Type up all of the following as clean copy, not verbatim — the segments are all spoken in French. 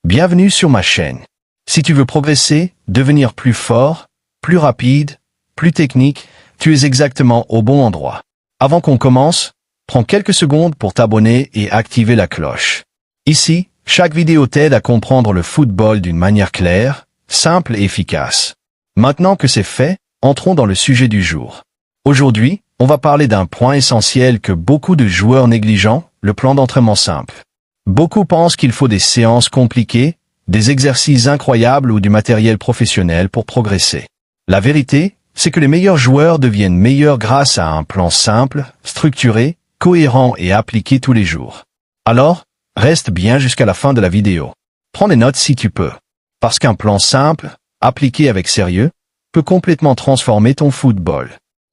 Bienvenue sur ma chaîne. Si tu veux progresser, devenir plus fort, plus rapide, plus technique, tu es exactement au bon endroit. Avant qu'on commence, prends quelques secondes pour t'abonner et activer la cloche. Ici, chaque vidéo t'aide à comprendre le football d'une manière claire, simple et efficace. Maintenant que c'est fait, entrons dans le sujet du jour. Aujourd'hui, on va parler d'un point essentiel que beaucoup de joueurs négligent, le plan d'entraînement simple. Beaucoup pensent qu'il faut des séances compliquées, des exercices incroyables ou du matériel professionnel pour progresser. La vérité, c'est que les meilleurs joueurs deviennent meilleurs grâce à un plan simple, structuré, cohérent et appliqué tous les jours. Alors, reste bien jusqu'à la fin de la vidéo. Prends des notes si tu peux. Parce qu'un plan simple, appliqué avec sérieux, peut complètement transformer ton football.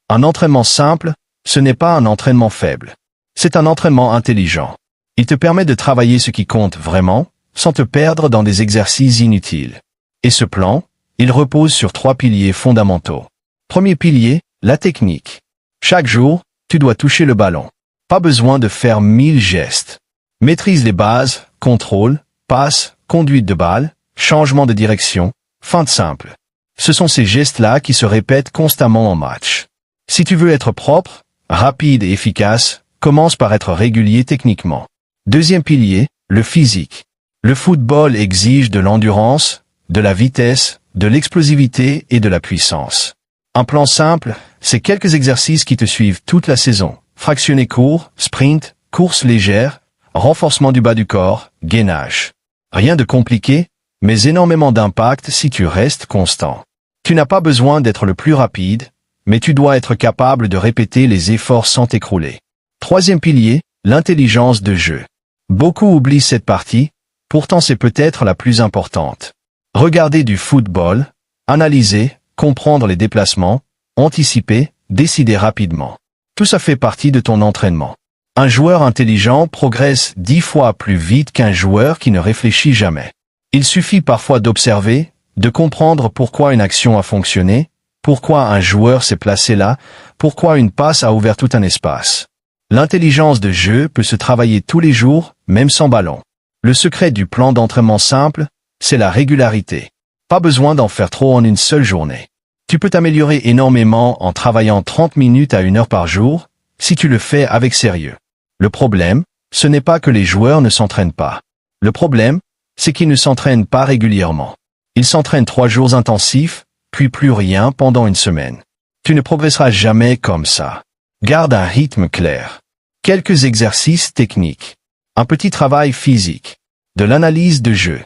Un entraînement simple, ce n'est pas un entraînement faible. C'est un entraînement intelligent. Il te permet de travailler ce qui compte vraiment, sans te perdre dans des exercices inutiles. Et ce plan, il repose sur 3 piliers fondamentaux. Premier pilier, la technique. Chaque jour, tu dois toucher le ballon. Pas besoin de faire 1000 gestes. Maîtrise les bases, contrôle, passe, conduite de balle, changement de direction, feinte simple. Ce sont ces gestes-là qui se répètent constamment en match. Si tu veux être propre, rapide et efficace, commence par être régulier techniquement. Deuxième pilier, le physique. Le football exige de l'endurance, de la vitesse, de l'explosivité et de la puissance. Un plan simple, c'est quelques exercices qui te suivent toute la saison. Fractionné court, sprint, course légère, renforcement du bas du corps, gainage. Rien de compliqué, mais énormément d'impact si tu restes constant. Tu n'as pas besoin d'être le plus rapide, mais tu dois être capable de répéter les efforts sans t'écrouler. Troisième pilier, l'intelligence de jeu. Beaucoup oublient cette partie, pourtant c'est peut-être la plus importante. Regarder du football, analyser, comprendre les déplacements, anticiper, décider rapidement. Tout ça fait partie de ton entraînement. Un joueur intelligent progresse 10 fois plus vite qu'un joueur qui ne réfléchit jamais. Il suffit parfois d'observer, de comprendre pourquoi une action a fonctionné, pourquoi un joueur s'est placé là, pourquoi une passe a ouvert tout un espace. L'intelligence de jeu peut se travailler tous les jours, même sans ballon. Le secret du plan d'entraînement simple, c'est la régularité. Pas besoin d'en faire trop en une seule journée. Tu peux t'améliorer énormément en travaillant 30 minutes à 1 heure par jour, si tu le fais avec sérieux. Le problème, ce n'est pas que les joueurs ne s'entraînent pas. Le problème, c'est qu'ils ne s'entraînent pas régulièrement. Ils s'entraînent 3 jours intensifs, puis plus rien pendant une semaine. Tu ne progresseras jamais comme ça. Garde un rythme clair. Quelques exercices techniques. Un petit travail physique. De l'analyse de jeu.